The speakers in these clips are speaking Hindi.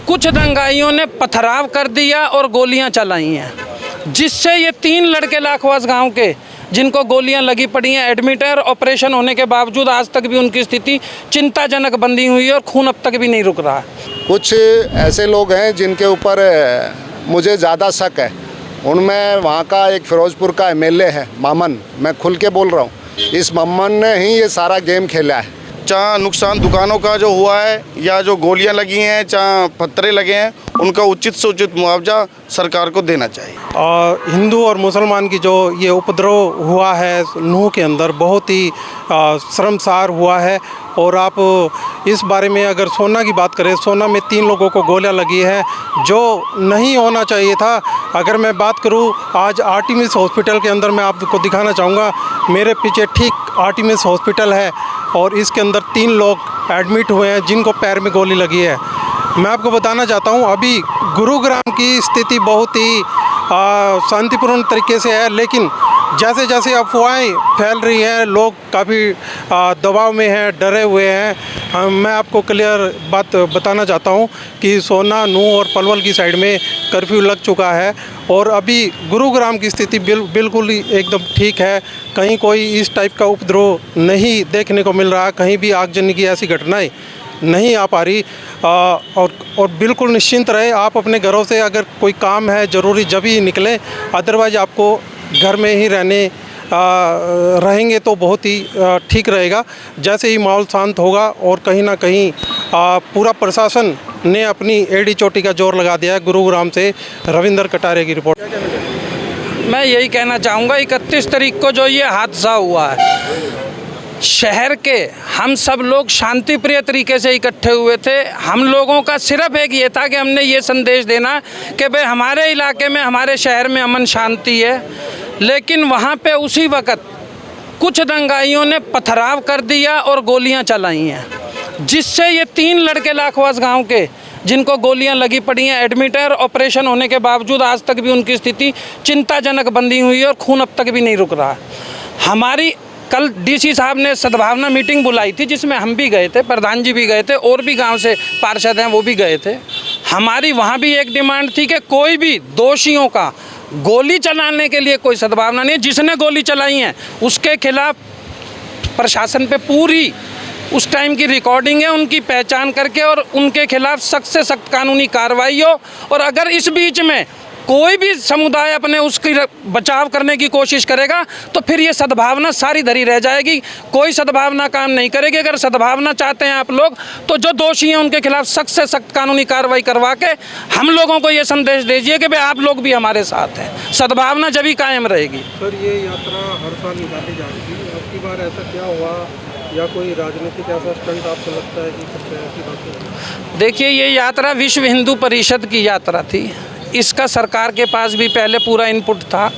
कुछ दंगाइयों ने पथराव कर दिया और गोलियां चलाई हैं, जिससे ये 3 लड़के लाखवास गांव के जिनको गोलियां लगी पड़ी हैं एडमिट है और ऑपरेशन होने के बावजूद आज तक भी उनकी स्थिति चिंताजनक बनी हुई है और खून अब तक भी नहीं रुक रहा। कुछ ऐसे लोग हैं जिनके ऊपर मुझे ज़्यादा शक है। उनमें वहाँ का एक फिरोजपुर का एमएलए है मामन, मैं खुल के बोल रहा हूँ, इस मामन ने ही ये सारा गेम खेला है। चाहे नुकसान दुकानों का जो हुआ है या जो गोलियां लगी हैं, चाहे पत्थरे लगे हैं, उनका उचित से उचित मुआवजा सरकार को देना चाहिए। और हिंदू और मुसलमान की जो ये उपद्रव हुआ है नूह के अंदर बहुत ही शर्मसार हुआ है। और आप इस बारे में अगर सोना की बात करें, सोना में 3 लोगों को गोलियां लगी है जो नहीं होना चाहिए था। अगर मैं बात करूं आज आर्टिमिस हॉस्पिटल के अंदर, मैं आपको दिखाना चाहूँगा, मेरे पीछे ठीक आर्टिमिस हॉस्पिटल है और इसके अंदर 3 लोग एडमिट हुए हैं जिनको पैर में गोली लगी है। मैं आपको बताना चाहता हूं अभी गुरुग्राम की स्थिति बहुत ही शांतिपूर्ण तरीके से है, लेकिन जैसे जैसे अफवाहें फैल रही हैं लोग काफ़ी दबाव में हैं, डरे हुए हैं। मैं आपको क्लियर बात बताना चाहता हूं कि सोना, नूह और पलवल की साइड में कर्फ्यू लग चुका है और अभी गुरुग्राम की स्थिति बिल्कुल ही एकदम ठीक है। कहीं कोई इस टाइप का उपद्रव नहीं देखने को मिल रहा, कहीं भी आगजनी की ऐसी घटनाएं नहीं आ पा रही। और बिल्कुल निश्चिंत रहे आप अपने घरों से, अगर कोई काम है ज़रूरी जब ही निकलें, अदरवाइज़ आपको घर में ही रहेंगे तो बहुत ही ठीक रहेगा। जैसे ही माहौल शांत होगा और कहीं ना कहीं पूरा प्रशासन ने अपनी एड़ी चोटी का जोर लगा दिया है। गुरुग्राम से रविंदर कटारे की रिपोर्ट। मैं यही कहना चाहूँगा 31 तारीख को जो ये हादसा हुआ है, शहर के हम सब लोग शांति प्रिय तरीके से इकट्ठे हुए थे। हम लोगों का सिर्फ एक ये था कि हमने ये संदेश देना कि भाई हमारे इलाके में, हमारे शहर में अमन शांति है, लेकिन वहाँ पे उसी वक्त कुछ दंगाइयों ने पथराव कर दिया और गोलियां चलाई हैं, जिससे ये 3 लड़के लाखवास गांव के जिनको गोलियां लगी पड़ी हैं एडमिट है और ऑपरेशन होने के बावजूद आज तक भी उनकी स्थिति चिंताजनक बनी हुई है और खून अब तक भी नहीं रुक रहा। हमारी कल डीसी साहब ने सद्भावना मीटिंग बुलाई थी जिसमें हम भी गए थे, प्रधान जी भी गए थे और भी गांव से पार्षद हैं वो भी गए थे। हमारी वहाँ भी एक डिमांड थी कि कोई भी दोषियों का गोली चलाने के लिए कोई सद्भावना नहीं है। जिसने गोली चलाई है उसके खिलाफ प्रशासन पे पूरी उस टाइम की रिकॉर्डिंग है, उनकी पहचान करके और उनके खिलाफ सख्त से सख्त कानूनी कार्रवाई हो। और अगर इस बीच में कोई भी समुदाय अपने उसकी बचाव करने की कोशिश करेगा तो फिर ये सद्भावना सारी धरी रह जाएगी, कोई सद्भावना काम नहीं करेगी। अगर सद्भावना चाहते हैं आप लोग तो जो दोषी हैं उनके खिलाफ सख्त से सख्त कानूनी कार्रवाई करवा के हम लोगों को ये संदेश दीजिए कि भाई आप लोग भी हमारे साथ हैं, सद्भावना जब ही कायम रहेगी। सर, ये यात्रा हर साल निकाली जा रही थी, अब की बार ऐसा क्या हुआ या कोई राजनीतिक ऐसा स्टंट आपको लगता है कि कुछ ऐसी बात? देखिए, ये यात्रा विश्व हिंदू परिषद की यात्रा थी, इसका सरकार के पास भी पहले पूरा इनपुट था।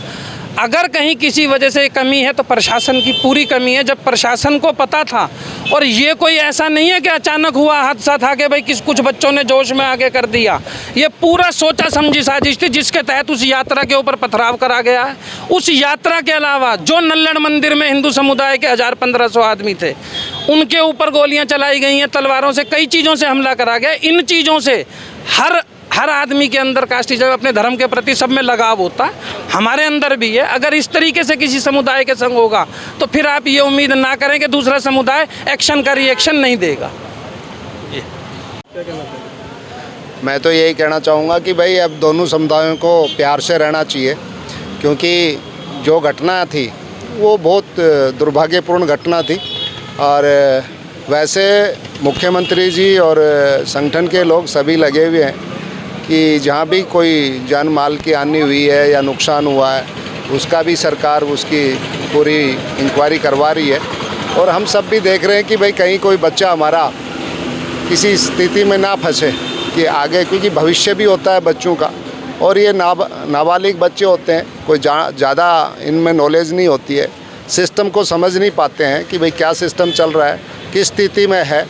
अगर कहीं किसी वजह से कमी है तो प्रशासन की पूरी कमी है। जब प्रशासन को पता था, और ये कोई ऐसा नहीं है कि अचानक हुआ हादसा था कि भाई कुछ बच्चों ने जोश में आगे कर दिया, ये पूरा सोचा समझी साजिश थी जिसके तहत उस यात्रा के ऊपर पथराव करा गया है। उस यात्रा के अलावा जो नल्लड़ मंदिर में हिंदू समुदाय के 1000-1500 आदमी थे उनके ऊपर गोलियाँ चलाई गई हैं, तलवारों से, कई चीज़ों से हमला करा गया। इन चीज़ों से हर आदमी के अंदर कास्टिज्म, अपने धर्म के प्रति सब में लगाव होता है, हमारे अंदर भी है। अगर इस तरीके से किसी समुदाय के संग होगा तो फिर आप ये उम्मीद ना करें कि दूसरा समुदाय एक्शन का रिएक्शन नहीं देगा। मैं तो यही कहना चाहूँगा कि भाई अब दोनों समुदायों को प्यार से रहना चाहिए, क्योंकि जो घटना थी वो बहुत दुर्भाग्यपूर्ण घटना थी। और वैसे मुख्यमंत्री जी और संगठन के लोग सभी लगे हुए हैं कि जहाँ भी कोई जान माल की हानि हुई है या नुकसान हुआ है उसका भी सरकार उसकी पूरी इंक्वायरी करवा रही है। और हम सब भी देख रहे हैं कि भाई कहीं कोई बच्चा हमारा किसी स्थिति में ना फंसे कि आगे, क्योंकि भविष्य भी होता है बच्चों का, और ये नाबालिग बच्चे होते हैं, कोई ज़्यादा इनमें नॉलेज नहीं होती है, सिस्टम को समझ नहीं पाते हैं कि भाई क्या सिस्टम चल रहा है, किस स्थिति में है।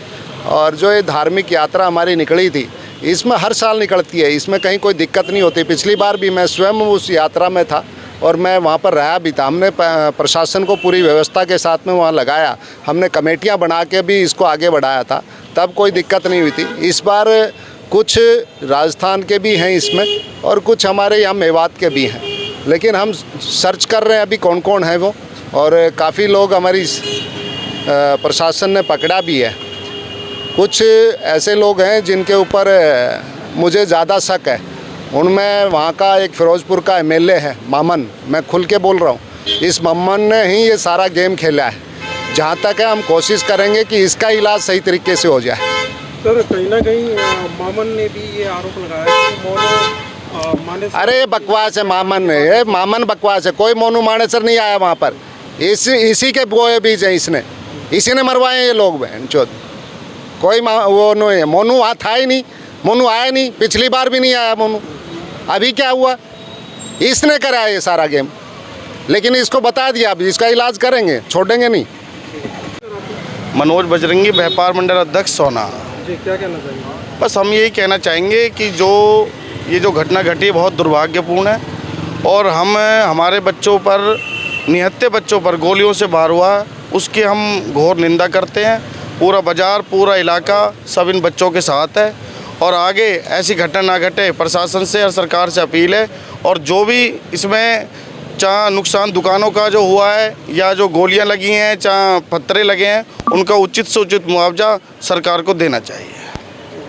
और जो ये धार्मिक यात्रा हमारी निकली थी, इसमें हर साल निकलती है, इसमें कहीं कोई दिक्कत नहीं होती। पिछली बार भी मैं स्वयं उस यात्रा में था और मैं वहाँ पर रहा भी था। हमने प्रशासन को पूरी व्यवस्था के साथ में वहाँ लगाया, हमने कमेटियाँ बना के भी इसको आगे बढ़ाया था, तब कोई दिक्कत नहीं हुई थी। इस बार कुछ राजस्थान के भी हैं इसमें और कुछ हमारे यहाँ मेवात के भी हैं, लेकिन हम सर्च कर रहे हैं अभी कौन कौन है वो, और काफ़ी लोग हमारी प्रशासन ने पकड़ा भी है। कुछ ऐसे लोग हैं जिनके ऊपर मुझे ज़्यादा शक है, उनमें वहाँ का एक फिरोजपुर का एमएलए है मामन, मैं खुल के बोल रहा हूँ, इस मामन ने ही ये सारा गेम खेला है। जहाँ तक है हम कोशिश करेंगे कि इसका इलाज सही तरीके से हो जाए। सर कहीं ना कहीं मामन ने भी ये आरोप लगाया कि मोनू मानेसर, अरे ये बकवास है, मामन बकवास है, कोई मोनू मानेसर नहीं आया वहाँ पर, इसी के बोए बीज हैं, इसी ने मरवाए ये लोग बहन चौथ, कोई वो नहीं है। मोनू वहाँ था ही नहीं, मोनू आया नहीं, पिछली बार भी नहीं आया मोनू। अभी क्या हुआ, इसने कराया ये सारा गेम, लेकिन इसको बता दिया, अभी इसका इलाज करेंगे, छोड़ेंगे नहीं। मनोज बजरंगी, व्यापार मंडल अध्यक्ष सोना। जी क्या कहना चाहिए? बस हम यही कहना चाहेंगे कि ये जो घटना घटी है बहुत दुर्भाग्यपूर्ण है, और हमारे बच्चों पर, निहत्थे बच्चों पर गोलियों से वार हुआ, उसकी हम घोर निंदा करते हैं। पूरा बाज़ार, पूरा इलाका सब इन बच्चों के साथ है, और आगे ऐसी घटना ना घटे, प्रशासन से और सरकार से अपील है। और जो भी इसमें चाहे नुकसान दुकानों का जो हुआ है, या जो गोलियां लगी हैं, चाहे पत्थरे लगे हैं, उनका उचित से उचित मुआवजा सरकार को देना चाहिए।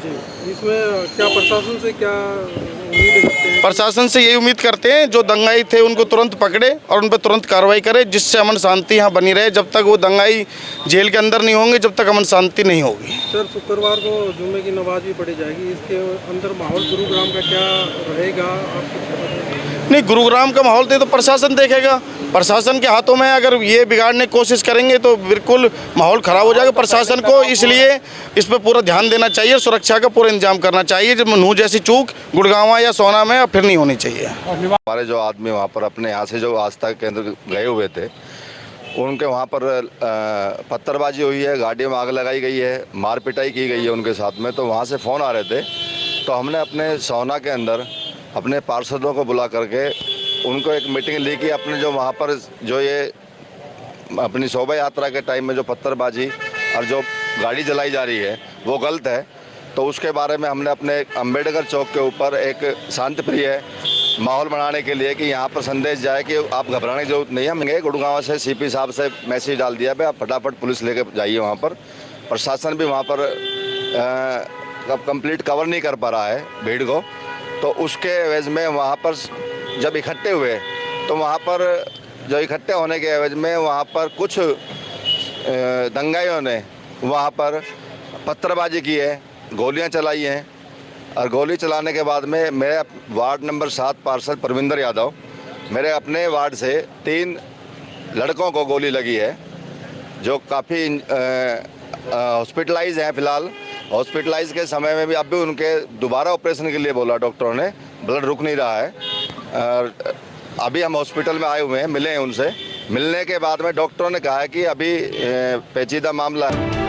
जी इसमें क्या प्रशासन से क्या उम्मीद करते हैं? प्रशासन से यही उम्मीद करते हैं जो दंगाई थे उनको तुरंत पकड़े और उन पर तुरंत कार्रवाई करे, जिससे अमन शांति यहाँ बनी रहे। जब तक वो दंगाई जेल के अंदर नहीं होंगे, जब तक अमन शांति नहीं होगी। सर शुक्रवार को जुम्मे की नमाज भी पढ़ी जाएगी, इसके अंदर माहौल गुरुग्राम का क्या रहेगा आपको? नहीं, गुरुग्राम का माहौल तो प्रशासन देखेगा, प्रशासन के हाथों में। अगर ये बिगाड़ने की कोशिश करेंगे तो बिल्कुल माहौल ख़राब हो जाएगा। प्रशासन को इसलिए इस पर पूरा ध्यान देना चाहिए, सुरक्षा का पूरा इंतजाम करना चाहिए। जब नूह जैसी चूक गुड़गांव या सोना में फिर नहीं होनी चाहिए। हमारे जो आदमी वहाँ पर अपने यहाँ से जो आस्था केंद्र गए हुए थे, उनके वहाँ पर पत्थरबाजी हुई है, गाड़ी में आग लगाई गई है, मार पिटाई की गई है उनके साथ में। तो वहाँ से फ़ोन आ रहे थे, तो हमने अपने सोना के अंदर अपने पार्षदों को बुला करके उनको एक मीटिंग ली कि अपने जो वहाँ पर जो ये अपनी शोभा यात्रा के टाइम में जो पत्थरबाजी और जो गाड़ी जलाई जा रही है वो गलत है। तो उसके बारे में हमने अपने अंबेडकर चौक के ऊपर एक शांतिप्रिय माहौल बनाने के लिए कि यहाँ पर संदेश जाए कि आप घबराने की जरूरत नहीं है। हमने गुड़गांव से सीपी साहब से मैसेज डाल दिया भाई आप फटाफट पुलिस लेके जाइए वहाँ पर। प्रशासन भी वहाँ पर कंप्लीट कवर नहीं कर पा रहा है भीड़ को, तो उसके एवज में वहाँ पर जब इकट्ठे हुए तो वहाँ पर जो इकट्ठे होने के एवज में वहाँ पर कुछ दंगाइयों ने वहाँ पर पत्थरबाजी की है, गोलियां चलाई हैं। और गोली चलाने के बाद में मेरे वार्ड नंबर 7 पार्षद परविंदर यादव, मेरे अपने वार्ड से 3 लड़कों को गोली लगी है जो काफ़ी हॉस्पिटलाइज हैं। फ़िलहाल हॉस्पिटलाइज के समय में भी अब भी उनके दोबारा ऑपरेशन के लिए बोला डॉक्टरों ने, ब्लड रुक नहीं रहा है। और अभी हम हॉस्पिटल में आए हुए हैं, मिले हैं उनसे। मिलने के बाद में डॉक्टरों ने कहा है कि अभी पेचीदा मामला है।